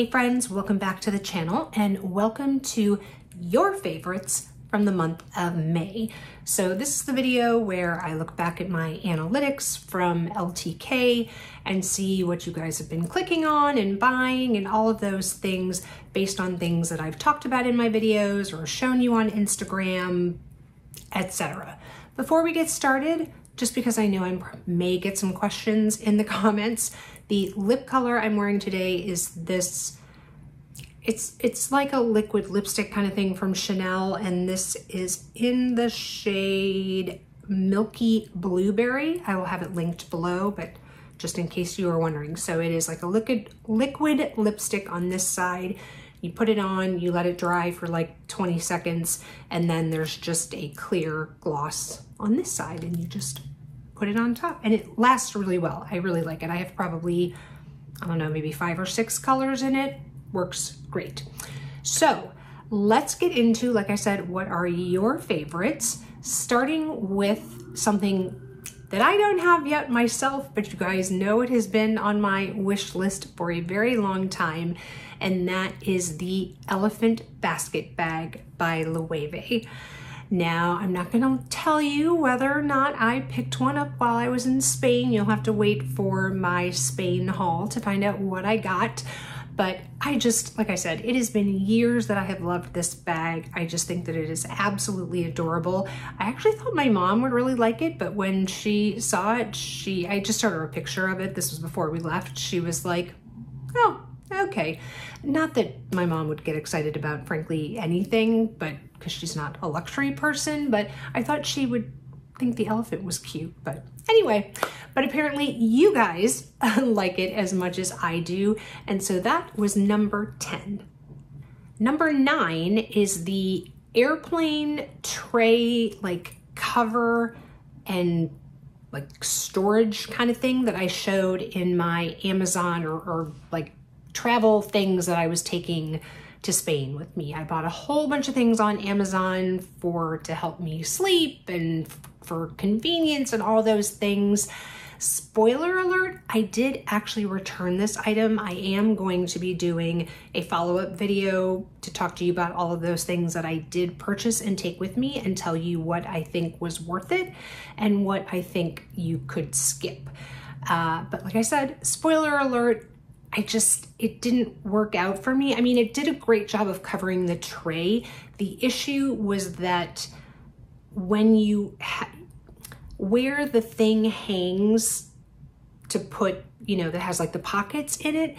Hey friends, welcome back to the channel and welcome to your favorites from the month of May. So this is the video where I look back at my analytics from LTK and see what you guys have been clicking on and buying and all of those things based on things that I've talked about in my videos or shown you on Instagram, etc. Before we get started, just because I know I may get some questions in the comments, the lip color I'm wearing today is this, it's like a liquid lipstick kind of thing from Chanel, and this is in the shade Milky Blueberry. I will have it linked below, but just in case you were wondering. So it is like a liquid lipstick on this side. You put it on, you let it dry for like 20 seconds, and then there's just a clear gloss on this side, and you just put it on top, and it lasts really well. I really like it. I have probably, I don't know, maybe 5 or 6 colors in it. Works great. So let's get into, like I said, what are your favorites, starting with something that I don't have yet myself, but you guys know it has been on my wish list for a very long time, and that is the Elephant Basket Bag by Loewe. Now, I'm not going to tell you whether or not I picked one up while I was in Spain. You'll have to wait for my Spain haul to find out what I got. But I just, like I said, it has been years that I have loved this bag. I just think that it is absolutely adorable. I actually thought my mom would really like it, but when she saw it, I just showed her a picture of it. This was before we left. She was like, oh, okay. Not that my mom would get excited about, frankly, anything, but because she's not a luxury person, but I thought she would think the elephant was cute. But anyway, but apparently you guys like it as much as I do. And so that was number 10. Number 9 is the airplane tray, like cover and like storage kind of thing that I showed in my Amazon or like travel things that I was taking to Spain with me. I bought a whole bunch of things on Amazon to help me sleep and for convenience and all those things. Spoiler alert, I did actually return this item. I am going to be doing a follow-up video to talk to you about all of those things that I did purchase and take with me and tell you what I think was worth it and what I think you could skip. But like I said, spoiler alert, it didn't work out for me. I mean, it did a great job of covering the tray. The issue was that when you where the thing hangs to put, you know, that has like the pockets in it,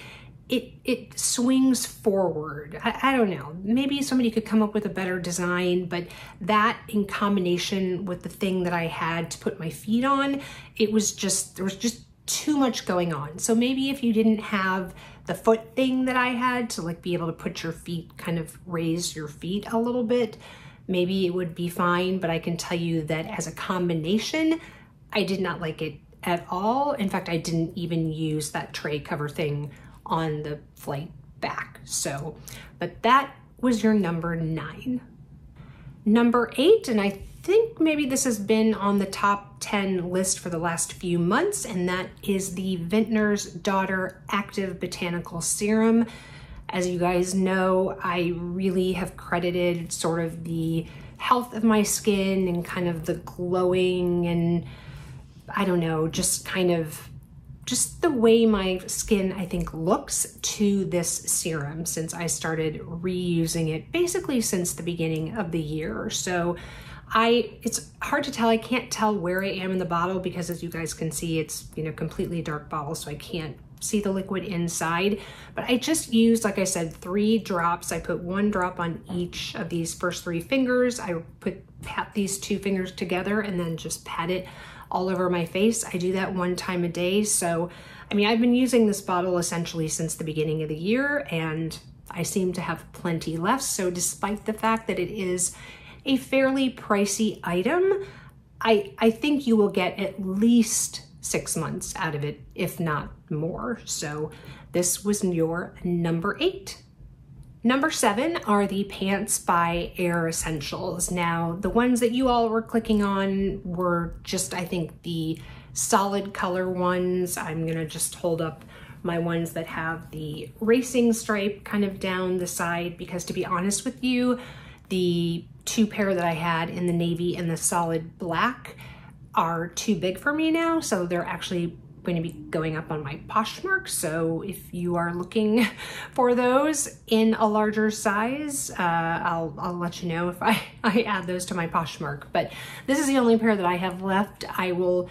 it swings forward. I don't know, maybe somebody could come up with a better design, but that in combination with the thing that I had to put my feet on, there was just too much going on. So maybe if you didn't have the foot thing that I had to like be able to put your feet, kind of raise your feet a little bit, maybe it would be fine. But I can tell you that as a combination, I did not like it at all. In fact, I didn't even use that tray cover thing on the flight back. So, but that was your number 9. Number 8, and I think maybe this has been on the top 10 list for the last few months, and that is the Vintner's Daughter Active Botanical Serum. As you guys know, I really have credited sort of the health of my skin and kind of the glowing and I don't know, just the way my skin, I think, looks to this serum since I started reusing it basically since the beginning of the year. So it's hard to tell. I can't tell where I am in the bottle because as you guys can see, it's, you know, completely dark bottle, so I can't see the liquid inside. But I just used, like I said, 3 drops. I put 1 drop on each of these first 3 fingers. I pat these 2 fingers together and then just pat it all over my face. I do that 1 time a day. So, I mean, I've been using this bottle essentially since the beginning of the year, and I seem to have plenty left. So despite the fact that it is a fairly pricey item, I think you will get at least 6 months out of it, if not more. So this was your number 8. Number 7 are the pants by Air Essentials. Now, the ones that you all were clicking on were just, I think, the solid color ones. I'm gonna just hold up my ones that have the racing stripe kind of down the side, because to be honest with you, the two pair that I had in the navy and the solid black are too big for me now, so they're actually going to be going up on my Poshmark. So if you are looking for those in a larger size, I'll let you know if I add those to my Poshmark. But this is the only pair that I have left. I will,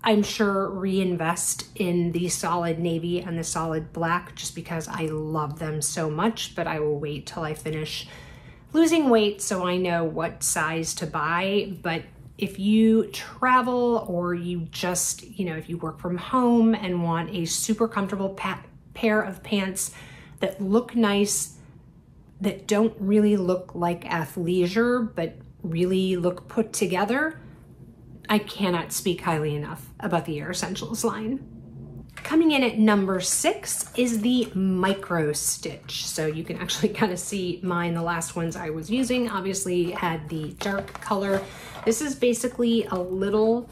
I'm sure, reinvest in the solid navy and the solid black just because I love them so much, but I will wait till I finish losing weight so I know what size to buy. But if you travel, or you just, you know, if you work from home and want a super comfortable pair of pants that look nice, that don't really look like athleisure, but really look put together, I cannot speak highly enough about the Air Essentials line. Coming in at number 6 is the Microstitch. So you can actually kind of see mine, the last ones I was using, obviously had the dark color. This is basically a little,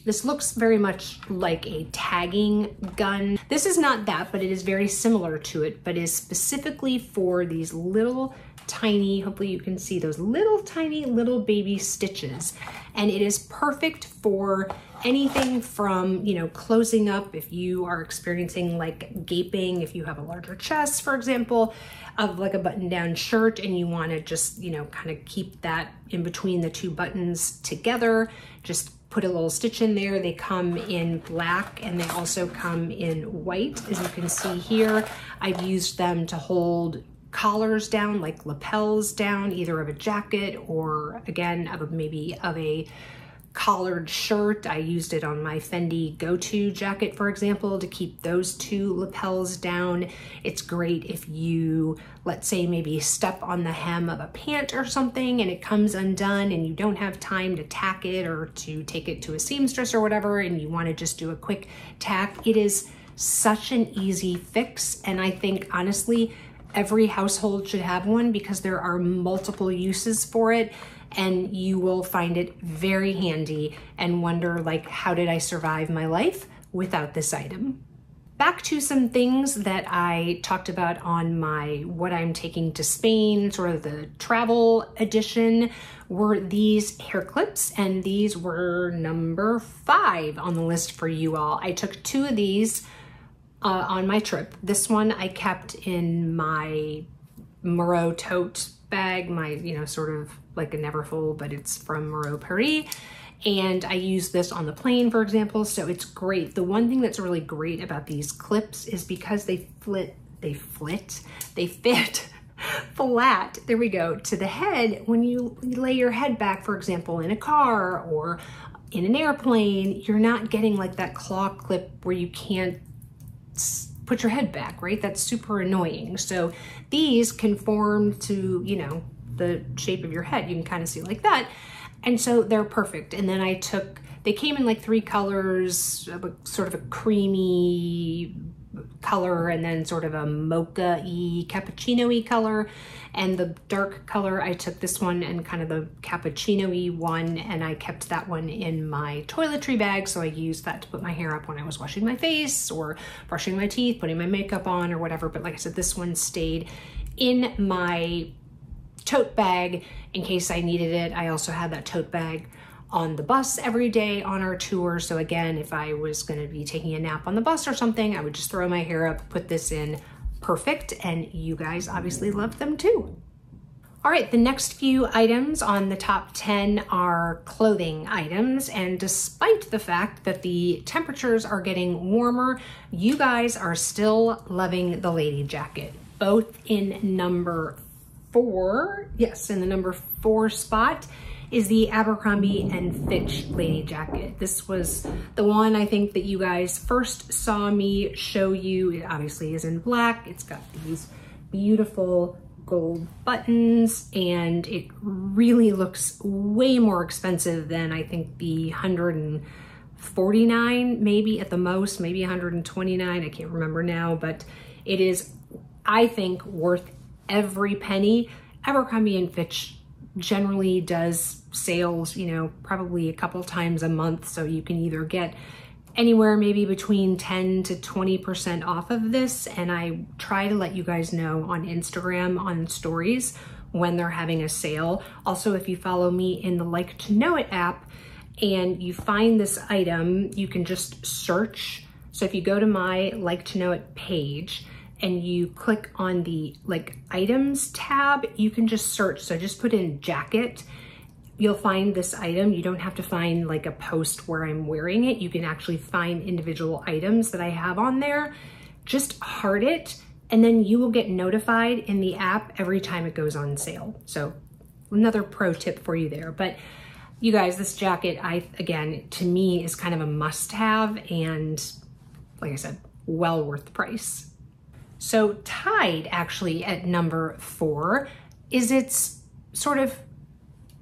this looks very much like a tagging gun. This is not that, but it is very similar to it, but is specifically for these little tiny, hopefully you can see those little tiny little baby stitches. And it is perfect for anything from, you know, closing up if you are experiencing like gaping, if you have a larger chest, for example, of like a button-down shirt and you want to just, you know, kind of keep that in between the two buttons together, just put a little stitch in there. They come in black and they also come in white. As you can see here, I've used them to hold collars down, like lapels down, either of a jacket or again of maybe of a collared shirt. I used it on my Fendi Go-To jacket, for example, to keep those two lapels down. It's great if you, let's say, maybe step on the hem of a pant or something and it comes undone and you don't have time to tack it or to take it to a seamstress or whatever, and you want to just do a quick tack. It is such an easy fix, and I think honestly every household should have one because there are multiple uses for it, and you will find it very handy and wonder, like, how did I survive my life without this item? Back to some things that I talked about on my what I'm taking to Spain, sort of the travel edition, were these hair clips, and these were number 5 on the list for you all. I took 2 of these on my trip. This one I kept in my Moreau tote bag, my, you know, sort of like a Neverfull, but it's from Moreau Paris. And I use this on the plane, for example, so it's great. The one thing that's really great about these clips is because they fit flat, there we go, to the head. When you lay your head back, for example, in a car or in an airplane, you're not getting like that claw clip where you can't put your head back, right? That's super annoying. So these conform to, you know, the shape of your head. You can kind of see like that. And so they're perfect. And then I took, they came in like 3 colors, sort of a creamy color and then sort of a mocha-y, cappuccino-y color. And the dark color, I took this one and kind of the cappuccino-y one, and I kept that one in my toiletry bag. So I used that to put my hair up when I was washing my face or brushing my teeth, putting my makeup on or whatever. But like I said, this one stayed in my tote bag in case I needed it. I also had that tote bag on the bus every day on our tour. So again, if I was gonna be taking a nap on the bus or something, I would just throw my hair up, put this in. Perfect, and you guys obviously love them too. All right, the next few items on the top 10 are clothing items, and despite the fact that the temperatures are getting warmer, you guys are still loving the Lady Jacket, both in number 4. Yes, in the number 4 spot is the Abercrombie & Fitch Lady Jacket. This was the one I think that you guys first saw me show you. It obviously is in black. It's got these beautiful gold buttons, and it really looks way more expensive than I think the $149, maybe at the most, maybe $129. I can't remember now, but it is, I think, worth every penny. Abercrombie & Fitch generally does sales, you know, probably a couple times a month. So you can either get anywhere maybe between 10 to 20% off of this, and I try to let you guys know on Instagram on stories when they're having a sale. Also, if you follow me in the Like to Know It app and you find this item, you can just search. So if you go to my Like to Know It page and you click on the like items tab, you can just search. So just put in jacket, you'll find this item. You don't have to find like a post where I'm wearing it. You can actually find individual items that I have on there. Just heart it, and then you will get notified in the app every time it goes on sale. So another pro tip for you there. But you guys, this jacket, again, to me is kind of a must-have, and like I said, well worth the price. So tied actually at number 4 is its sort of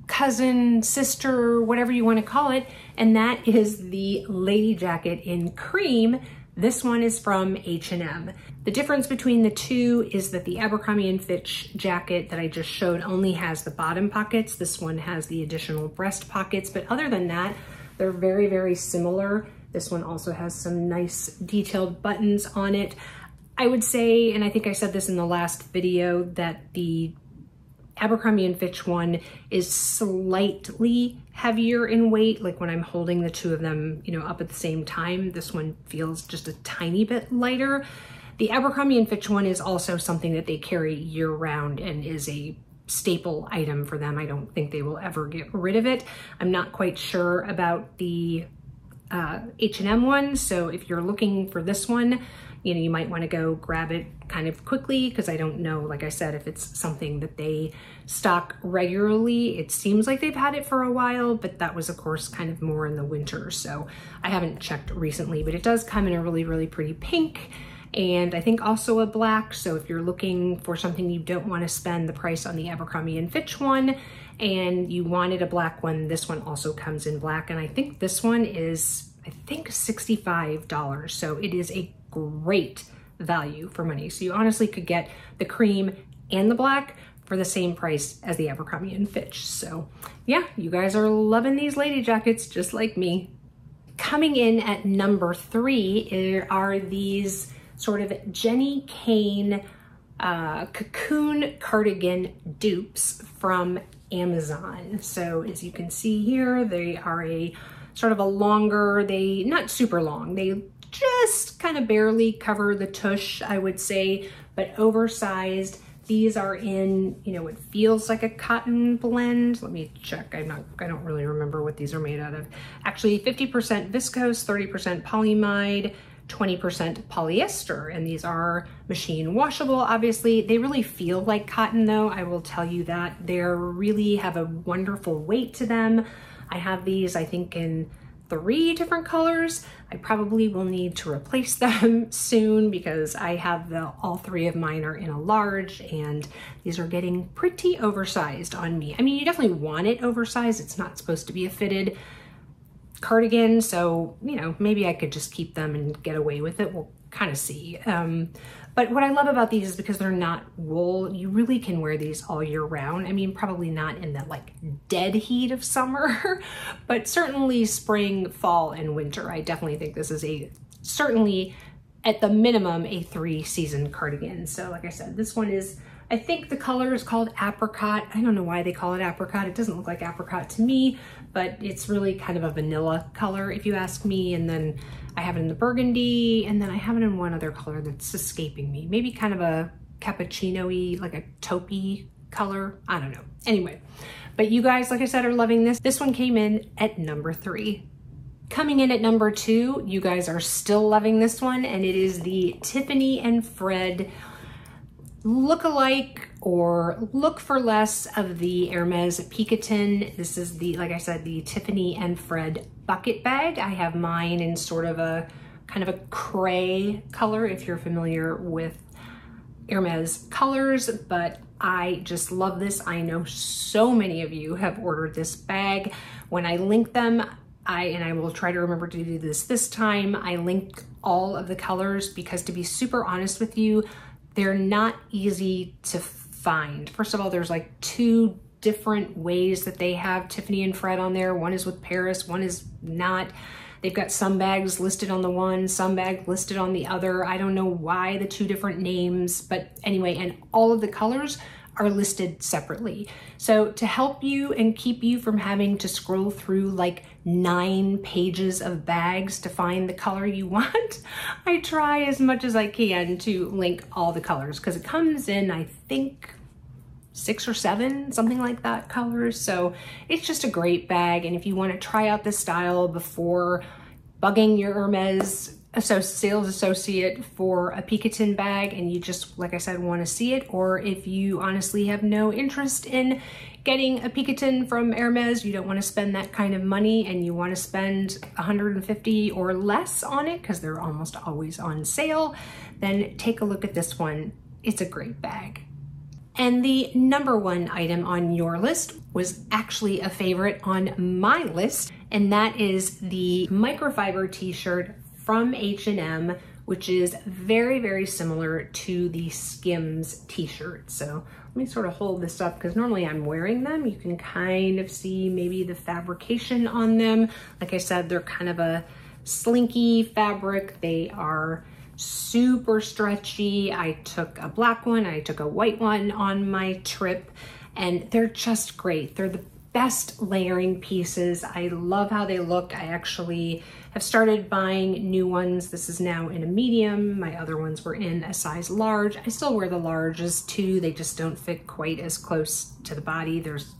cousin, sister, whatever you want to call it, and that is the Lady Jacket in cream. This one is from H&M. The difference between the two is that the Abercrombie & Fitch jacket that I just showed only has the bottom pockets. This one has the additional breast pockets, but other than that, they're very, very similar. This one also has some nice detailed buttons on it. I would say, and I think I said this in the last video, that the Abercrombie & Fitch one is slightly heavier in weight. Like when I'm holding the two of them, you know, up at the same time, this one feels just a tiny bit lighter. The Abercrombie & Fitch one is also something that they carry year round and is a staple item for them. I don't think they will ever get rid of it. I'm not quite sure about the H&M one. So if you're looking for this one, you know, you might want to go grab it kind of quickly, because I don't know, like I said, if it's something that they stock regularly. It seems like they've had it for a while, but that was of course kind of more in the winter. So I haven't checked recently, but it does come in a really, really pretty pink, and I think also a black. So if you're looking for something, you don't want to spend the price on the Abercrombie & Fitch one and you wanted a black one, this one also comes in black. And I think this one is, I think $65. So it is a great value for money. So you honestly could get the cream and the black for the same price as the Abercrombie & Fitch. So yeah, you guys are loving these lady jackets just like me. Coming in at number 3 are these sort of Jenny Kane cocoon cardigan dupes from Amazon. So as you can see here, they are a sort of a longer, they not super long, they just kind of barely cover the tush, I would say, but oversized. These are in, you know, it feels like a cotton blend. Let me check. I don't really remember what these are made out of. Actually, 50% viscose, 30% polyamide, 20% polyester, and these are machine washable. Obviously, they really feel like cotton though. I will tell you that. They really have a wonderful weight to them. I have these, I think, in 3 different colors. I probably will need to replace them soon because I have all 3 of mine are in a large, and these are getting pretty oversized on me. I mean, you definitely want it oversized. It's not supposed to be a fitted cardigan, so, you know, maybe I could just keep them and get away with it. We'll kind of see. But what I love about these is because they're not wool, you really can wear these all year round. I mean, probably not in the like dead heat of summer, but certainly spring, fall, and winter. I definitely think this is certainly at the minimum, a 3-season cardigan. So like I said, this one is, I think the color is called apricot. I don't know why they call it apricot. It doesn't look like apricot to me, but it's really kind of a vanilla color if you ask me. And then I have it in the burgundy, and then I have it in one other color that's escaping me. Maybe kind of a cappuccino-y, like a taupey color. I don't know. Anyway, but you guys, like I said, are loving this. This one came in at number 3. Coming in at number 2, you guys are still loving this one, and it is the Tiffany and Fred look-alike or look for less of the Hermes Picotin. This is the, like I said, the Tiffany and Fred bucket bag. I have mine in sort of a kind of a cray color if you're familiar with Hermes colors, but I just love this. I know so many of you have ordered this bag. When I link them, and I will try to remember to do this time, I link all of the colors because, to be super honest with you, they're not easy to find. First of all, there's like 2 different ways that they have Tiffany and Fred on there. One is with Paris, one is not. They've got some bags listed on the one, some bags listed on the other. I don't know why the two different names, but anyway, and all of the colors are listed separately. So to help you and keep you from having to scroll through like 9 pages of bags to find the color you want, I try as much as I can to link all the colors, because it comes in, I think, 6 or 7, something like that, colors. So it's just a great bag. And if you want to try out this style before bugging your Hermes sales associate for a Picotin bag, and you just, like I said, want to see it, or if you honestly have no interest in getting a Picotin from Hermes, you don't want to spend that kind of money and you want to spend $150 or less on it because they're almost always on sale, then take a look at this one. It's a great bag. And the number 1 item on your list was actually a favorite on my list, and that is the microfiber t-shirt from H&M, which is very, very similar to the Skims t-shirt. So let me sort of hold this up, because normally I'm wearing them. You can kind of see maybe the fabrication on them. Like I said, they're kind of a slinky fabric. They are super stretchy. I took a black one, I took a white one on my trip, and they're just great. They're the best layering pieces. I love how they look. I actually have started buying new ones. This is now in a medium. My other ones were in a size large. I still wear the larges too. They just don't fit quite as close to the body. There's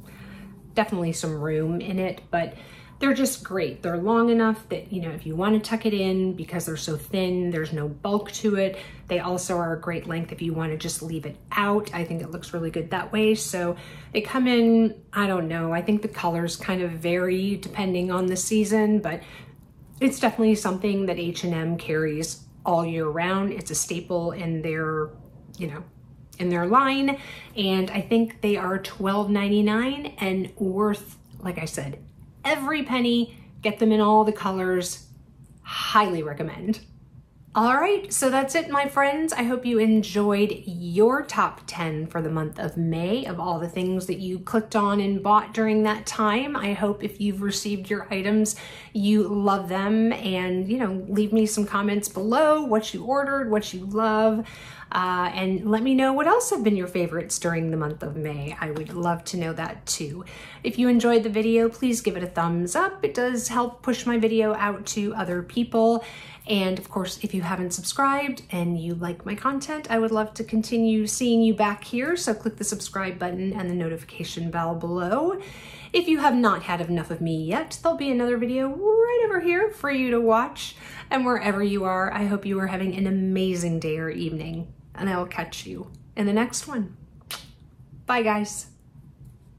definitely some room in it, but they're just great. They're long enough that, you know, if you want to tuck it in, because they're so thin, there's no bulk to it. They also are a great length if you want to just leave it out. I think it looks really good that way. So they come in, I don't know, I think the colors kind of vary depending on the season, but it's definitely something that H&M carries all year round. It's a staple in their, you know, in their line. And I think they are $12.99 and worth, like I said, every penny. Get them in all the colors. Highly recommend. All right, so that's it, my friends. I hope you enjoyed your top 10 for the month of May of all the things that you clicked on and bought during that time. I hope if you've received your items, you love them, and, you know, leave me some comments below what you ordered, what you love, and let me know what else have been your favorites during the month of May. I would love to know that too. If you enjoyed the video, please give it a thumbs up. It does help push my video out to other people. And of course, if you haven't subscribed and you like my content, I would love to continue seeing you back here. So click the subscribe button and the notification bell below. If you have not had enough of me yet, there'll be another video right over here for you to watch. And wherever you are, I hope you are having an amazing day or evening. And I will catch you in the next one. Bye, guys.